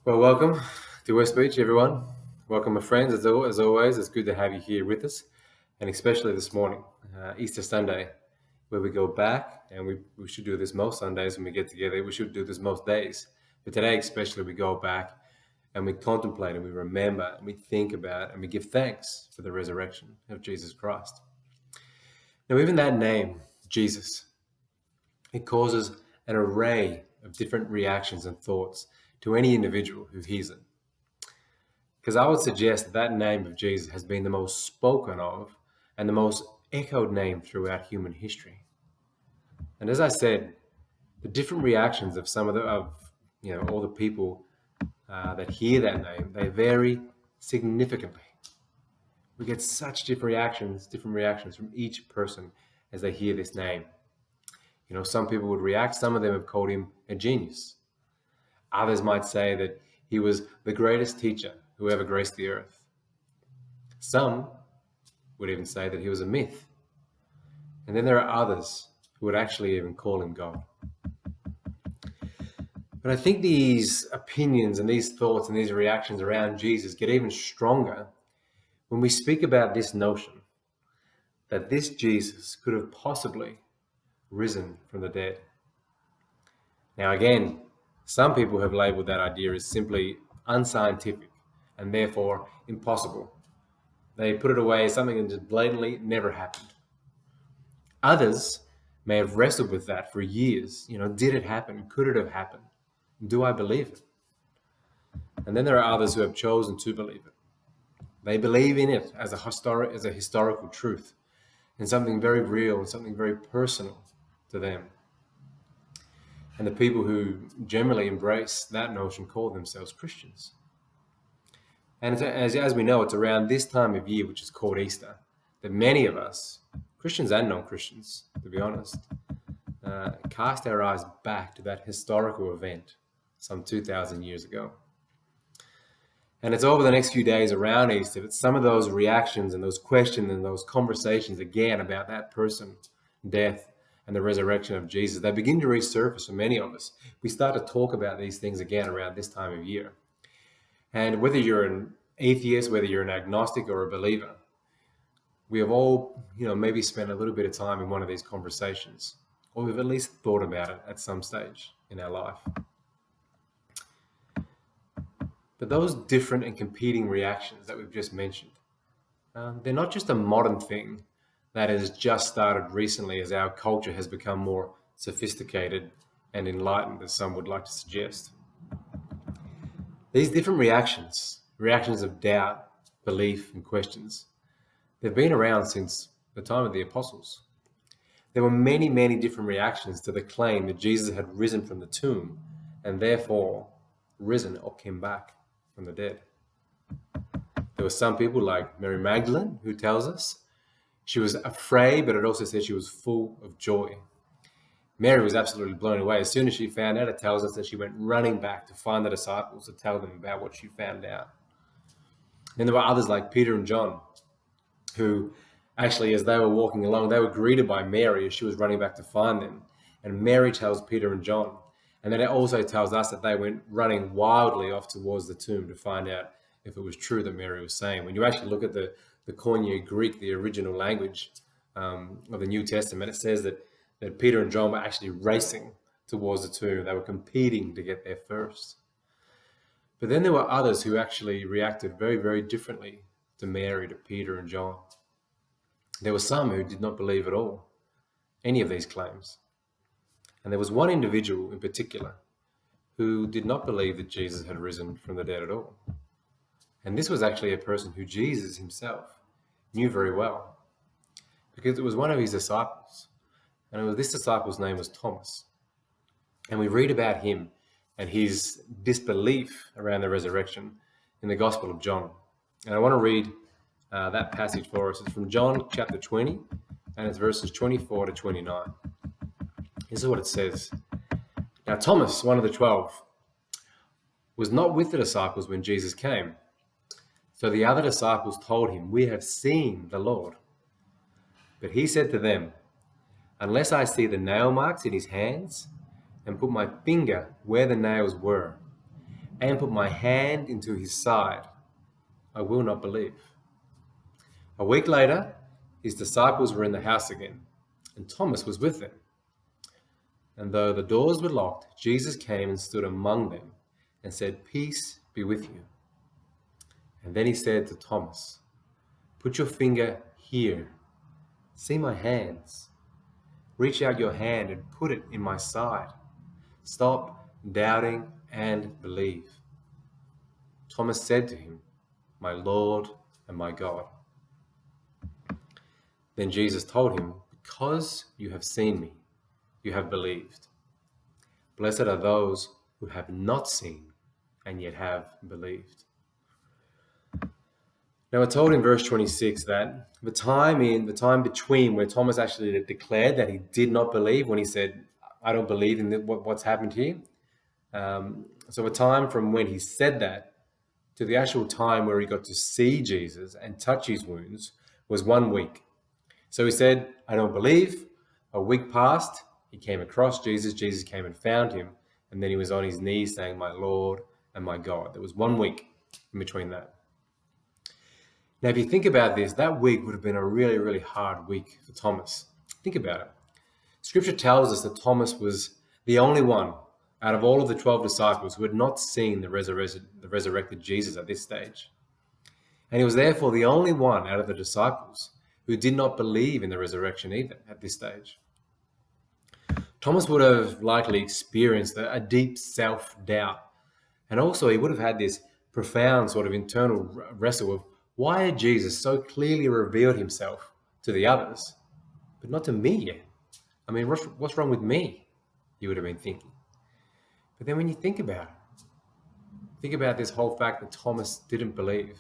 Well, welcome to West Beach, everyone. Welcome, my friends. As always, it's good to have you here with us, and especially this morning, Easter Sunday, where we go back, and we should do this most Sundays when we get together. We should do this most days. But today, especially, we go back and we contemplate and we remember and we think about and we give thanks for the resurrection of Jesus Christ. Now, even that name, Jesus, it causes an array of different reactions and thoughts to any individual who hears it. Because I would suggest that name of Jesus has been the most spoken of and the most echoed name throughout human history. And as I said, the different reactions of some of all the people that hear that name, they vary significantly. We get such different reactions from each person as they hear this name. Some people would react. Some of them have called him a genius. Others might say that he was the greatest teacher who ever graced the earth. Some would even say that he was a myth. And then there are others who would actually even call him God. But I think these opinions and these thoughts and these reactions around Jesus get even stronger when we speak about this notion that this Jesus could have possibly risen from the dead. Now, again, some people have labeled that idea as simply unscientific and therefore impossible. They put it away as something that just blatantly never happened. Others may have wrestled with that for years. Did it happen? Could it have happened? Do I believe it? And then there are others who have chosen to believe it. They believe in it as a historical truth and something very real and something very personal to them. And the people who generally embrace that notion call themselves Christians. And as we know, it's around this time of year, which is called Easter, that many of us, Christians and non-Christians, to be honest, cast our eyes back to that historical event some 2,000 years ago. And it's over the next few days around Easter that some of those reactions and those questions and those conversations again about that person, death, and the resurrection of Jesus, they begin to resurface for many of us. We start to talk about these things again around this time of year. And whether you're an atheist, whether you're an agnostic or a believer, we have all, maybe spent a little bit of time in one of these conversations, or we've at least thought about it at some stage in our life. But those different and competing reactions that we've just mentioned, they're not just a modern thing that has just started recently as our culture has become more sophisticated and enlightened, as some would like to suggest. These different reactions of doubt, belief, and questions, they've been around since the time of the apostles. There were many, many different reactions to the claim that Jesus had risen from the tomb and therefore risen or came back from the dead. There were some people like Mary Magdalene who tells us she was afraid, but it also says she was full of joy. Mary was absolutely blown away. As soon as she found out, it tells us that she went running back to find the disciples to tell them about what she found out. Then there were others like Peter and John, who actually, as they were walking along, they were greeted by Mary as she was running back to find them. And Mary tells Peter and John. And then it also tells us that they went running wildly off towards the tomb to find out if it was true that Mary was saying. When you actually look at the Koine Greek, the original language of the New Testament, it says that Peter and John were actually racing towards the tomb. They were competing to get there first. But then there were others who actually reacted very, very differently to Mary, to Peter and John. There were some who did not believe at all any of these claims. And there was one individual in particular who did not believe that Jesus had risen from the dead at all. And this was actually a person who Jesus himself knew very well, because it was one of his disciples. And this disciple's name was Thomas. And we read about him and his disbelief around the resurrection in the Gospel of John. And I want to read that passage for us. It's from John chapter 20, and it's verses 24 to 29. This is what it says. Now Thomas, one of the 12, was not with the disciples when Jesus came. So the other disciples told him, "We have seen the Lord." But he said to them, "Unless I see the nail marks in his hands and put my finger where the nails were, and put my hand into his side, I will not believe." A week later, his disciples were in the house again, and Thomas was with them. And though the doors were locked, Jesus came and stood among them and said, "Peace be with you." And then he said to Thomas, "Put your finger here. See my hands. Reach out your hand and put it in my side. Stop doubting and believe." Thomas said to him, "My Lord and my God." Then Jesus told him, "Because you have seen me, you have believed. Blessed are those who have not seen and yet have believed." Now we're told in verse 26 that the time between where Thomas actually declared that he did not believe, when he said, "I don't believe in what's happened here." So a time from when he said that to the actual time where he got to see Jesus and touch his wounds was 1 week. So he said, "I don't believe." A week passed. He came across Jesus. Jesus came and found him. And then he was on his knees saying, "My Lord and my God." There was 1 week in between that. Now, if you think about this, that week would have been a really, really hard week for Thomas. Think about it. Scripture tells us that Thomas was the only one out of all of the 12 disciples who had not seen the resurrected Jesus at this stage. And he was therefore the only one out of the disciples who did not believe in the resurrection either at this stage. Thomas would have likely experienced a deep self-doubt. And also he would have had this profound sort of internal wrestle of, why had Jesus so clearly revealed himself to the others, but not to me yet? I mean, what's wrong with me? You would have been thinking. But then when you think about this whole fact that Thomas didn't believe,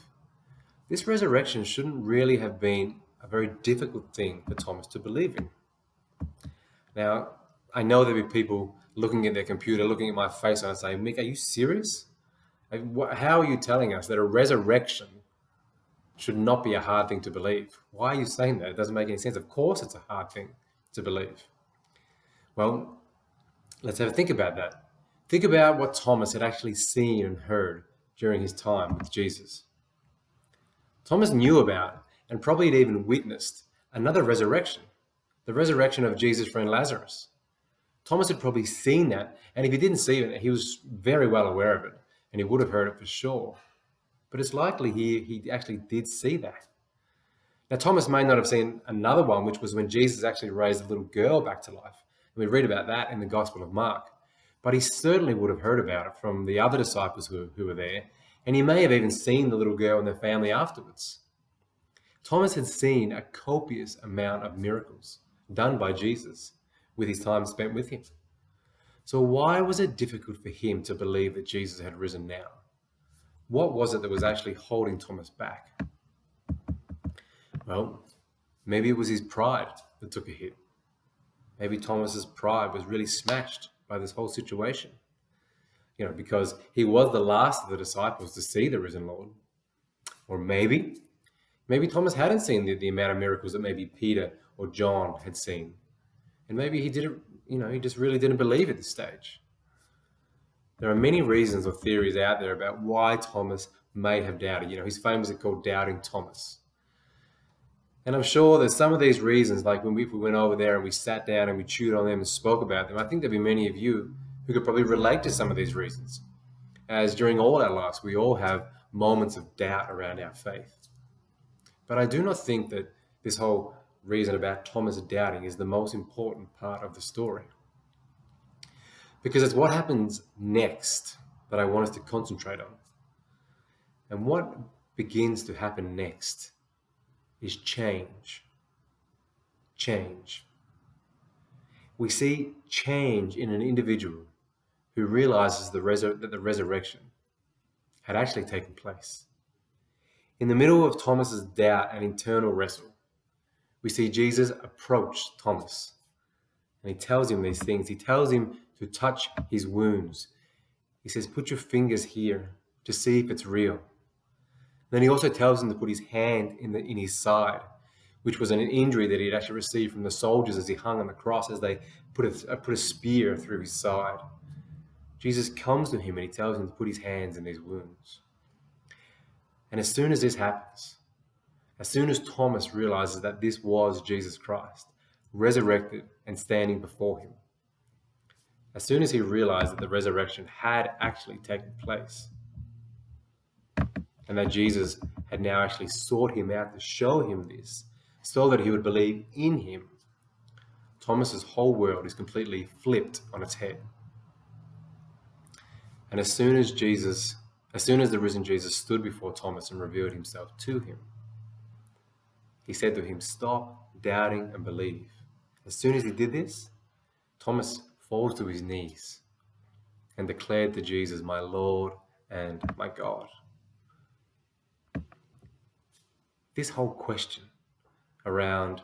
this resurrection shouldn't really have been a very difficult thing for Thomas to believe in. Now, I know there'll be people looking at their computer, looking at my face and saying, "Mick, are you serious? How are you telling us that a resurrection should not be a hard thing to believe? Why are you saying that? It doesn't make any sense." Of course it's a hard thing to believe. Well, let's have a think about that. Think about what Thomas had actually seen and heard during his time with Jesus. Thomas knew about and probably had even witnessed another resurrection, the resurrection of Jesus' friend Lazarus. Thomas had probably seen that, and if he didn't see it, he was very well aware of it, and he would have heard it for sure. But it's likely he actually did see that. Now, Thomas may not have seen another one, which was when Jesus actually raised a little girl back to life. And we read about that in the Gospel of Mark. But he certainly would have heard about it from the other disciples who were there, and he may have even seen the little girl and their family afterwards. Thomas had seen a copious amount of miracles done by Jesus with his time spent with him. So why was it difficult for him to believe that Jesus had risen now? What was it that was actually holding Thomas back? Well, maybe it was his pride that took a hit. Maybe Thomas's pride was really smashed by this whole situation. Because he was the last of the disciples to see the risen Lord. Or maybe Thomas hadn't seen the amount of miracles that maybe Peter or John had seen. And maybe he didn't, he just really didn't believe at this stage. There are many reasons or theories out there about why Thomas may have doubted. He's famously called Doubting Thomas. And I'm sure there's some of these reasons, like when we went over there and we sat down and we chewed on them and spoke about them, I think there'll be many of you who could probably relate to some of these reasons. As during all our lives, we all have moments of doubt around our faith. But I do not think that this whole reason about Thomas doubting is the most important part of the story. Because it's what happens next that I want us to concentrate on. And what begins to happen next is change. Change. We see change in an individual who realizes that the resurrection had actually taken place. In the middle of Thomas's doubt and internal wrestle, we see Jesus approach Thomas. And he tells him these things. He tells him to touch his wounds. He says, "Put your fingers here to see if it's real." Then he also tells him to put his hand in his side, which was an injury that he had actually received from the soldiers as he hung on the cross, as they put a spear through his side. Jesus comes to him and he tells him to put his hands in these wounds. And as soon as this happens, as soon as Thomas realizes that this was Jesus Christ, resurrected and standing before him, as soon as he realized that the resurrection had actually taken place, and that Jesus had now actually sought him out to show him this, so that he would believe in him, Thomas's whole world is completely flipped on its head. And as soon as the risen Jesus stood before Thomas and revealed himself to him, he said to him, "Stop doubting and believe." As soon as he did this, Thomas falls to his knees and declared to Jesus, "My Lord and my God." This whole question around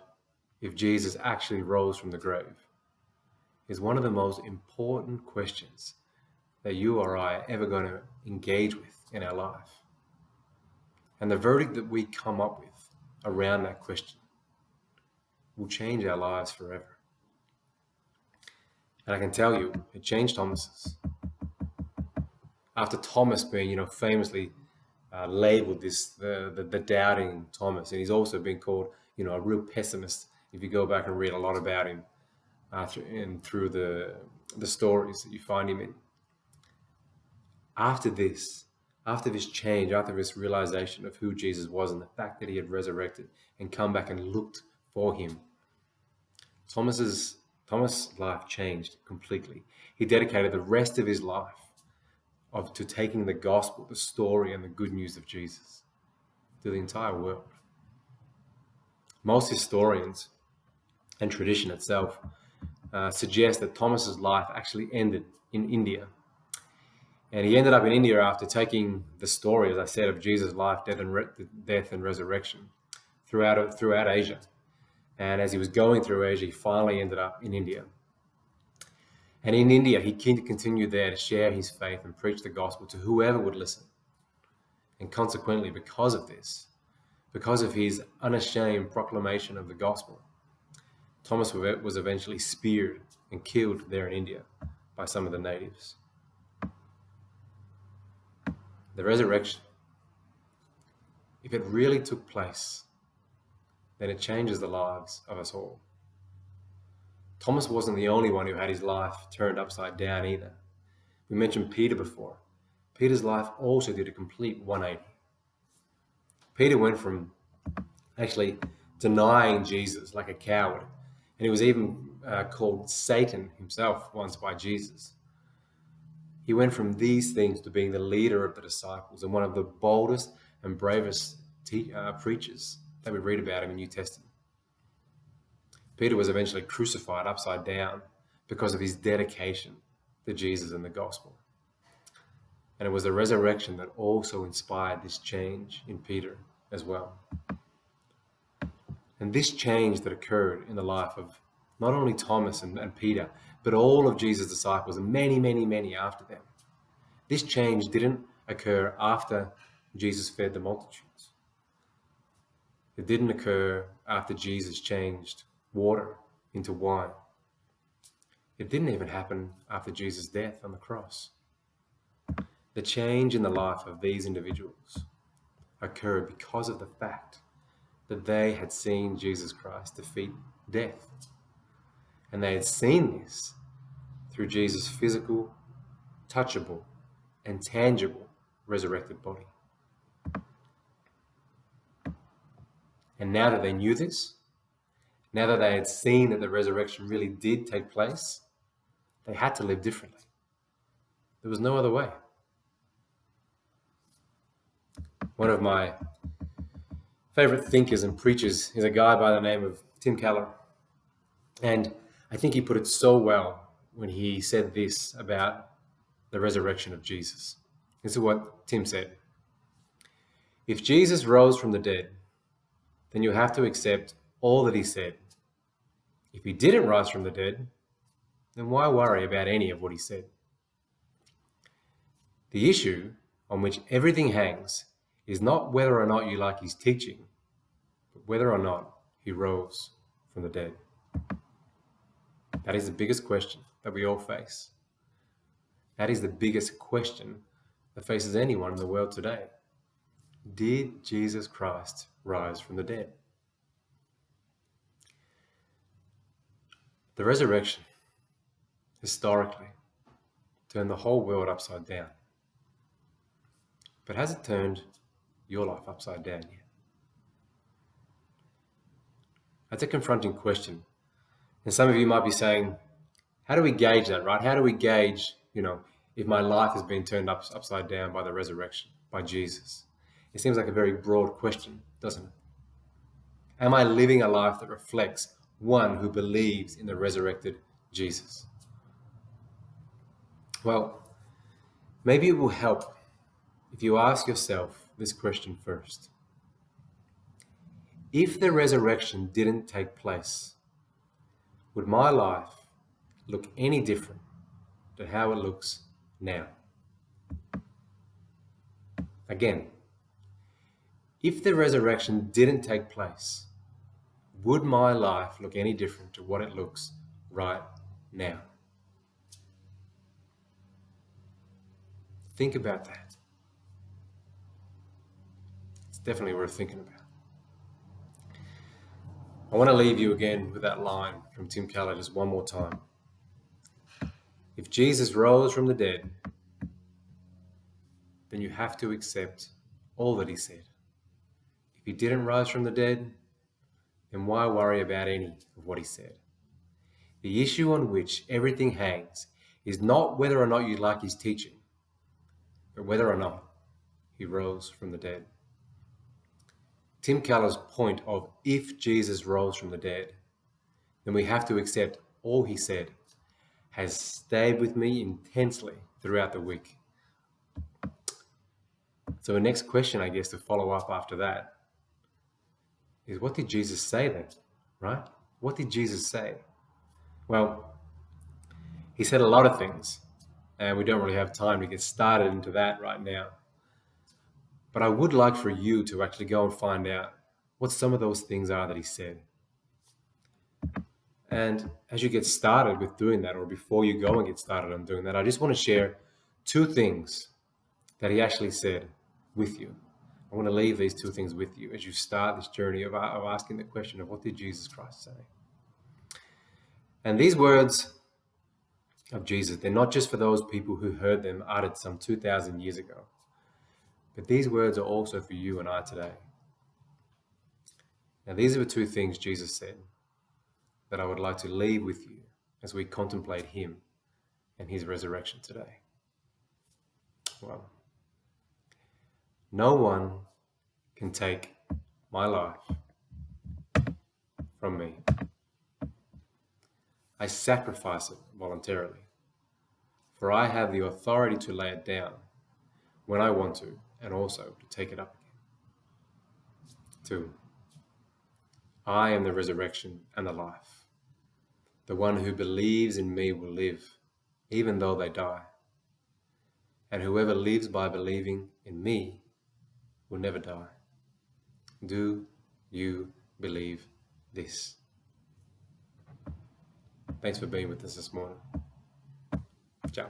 if Jesus actually rose from the grave is one of the most important questions that you or I are ever going to engage with in our life. And the verdict that we come up with around that question will change our lives forever. And I can tell you, it changed Thomas's. After Thomas being, famously labeled the doubting Thomas, and he's also been called, a real pessimist. If you go back and read a lot about him through the stories that you find him in. After this change, after this realization of who Jesus was and the fact that he had resurrected and come back and looked for him, Thomas's life changed completely. He dedicated the rest of his life to taking the gospel, the story, and the good news of Jesus to the entire world. Most historians and tradition itself suggest that Thomas's life actually ended in India. And he ended up in India after taking the story, as I said, of Jesus' life, death and resurrection throughout Asia. And as he was going through Asia, he finally ended up in India. And in India, he continued there to share his faith and preach the gospel to whoever would listen. And consequently, because of this, because of his unashamed proclamation of the gospel, Thomas was eventually speared and killed there in India by some of the natives. The resurrection, if it really took place, then it changes the lives of us all. Thomas wasn't the only one who had his life turned upside down either. We mentioned Peter before. Peter's life also did a complete 180. Peter went from actually denying Jesus like a coward, and he was even called Satan himself once by Jesus. He went from these things to being the leader of the disciples and one of the boldest and bravest preachers that we read about in the New Testament. Peter was eventually crucified upside down because of his dedication to Jesus and the gospel. And it was the resurrection that also inspired this change in Peter as well. And this change that occurred in the life of not only Thomas and Peter, but all of Jesus' disciples and many, many, many after them. This change didn't occur after Jesus fed the multitudes. It didn't occur after Jesus changed water into wine. It didn't even happen after Jesus' death on the cross. The change in the life of these individuals occurred because of the fact that they had seen Jesus Christ defeat death. And they had seen this through Jesus' physical, touchable, and tangible resurrected body. And now that they knew this, now that they had seen that the resurrection really did take place, they had to live differently. There was no other way. One of my favorite thinkers and preachers is a guy by the name of Tim Keller. And I think he put it so well when he said this about the resurrection of Jesus. This is what Tim said. If Jesus rose from the dead, then you have to accept all that he said. If he didn't rise from the dead, then why worry about any of what he said? The issue on which everything hangs is not whether or not you like his teaching, but whether or not he rose from the dead. That is the biggest question that we all face. That is the biggest question that faces anyone in the world today. Did Jesus Christ rise from the dead? The resurrection, historically, turned the whole world upside down. But has it turned your life upside down yet? That's a confronting question. And some of you might be saying, how do we gauge that, right? How do we gauge, if my life has been turned upside down by the resurrection, by Jesus? It seems like a very broad question, doesn't it? Am I living a life that reflects one who believes in the resurrected Jesus? Well, maybe it will help if you ask yourself this question first. If the resurrection didn't take place, would my life look any different to how it looks now? Again, if the resurrection didn't take place, would my life look any different to what it looks right now? Think about that. It's definitely worth thinking about. I want to leave you again with that line from Tim Keller just one more time. If Jesus rose from the dead, then you have to accept all that he said. If he didn't rise from the dead, then why worry about any of what he said? The issue on which everything hangs is not whether or not you like his teaching, but whether or not he rose from the dead. Tim Keller's point of if Jesus rose from the dead, then we have to accept all he said has stayed with me intensely throughout the week. So the next question, I guess, to follow up after that is, what did Jesus say then, right? What did Jesus say? Well, he said a lot of things, and we don't really have time to get started into that right now. But I would like for you to actually go and find out what some of those things are that he said. And as you get started with doing that, or before you go and get started on doing that, I just want to share 2 things that he actually said with you. I want to leave these 2 things with you as you start this journey of asking the question of what did Jesus Christ say? And these words of Jesus, they're not just for those people who heard them uttered some 2,000 years ago, but these words are also for you and I today. Now, these are the 2 things Jesus said that I would like to leave with you as we contemplate him and his resurrection today. Well, no one can take my life from me. I sacrifice it voluntarily, for I have the authority to lay it down when I want to, and also to take it up again. 2, I am the resurrection and the life. The one who believes in me will live, even though they die. And whoever lives by believing in me will never die. Do you believe this? Thanks for being with us this morning. Ciao.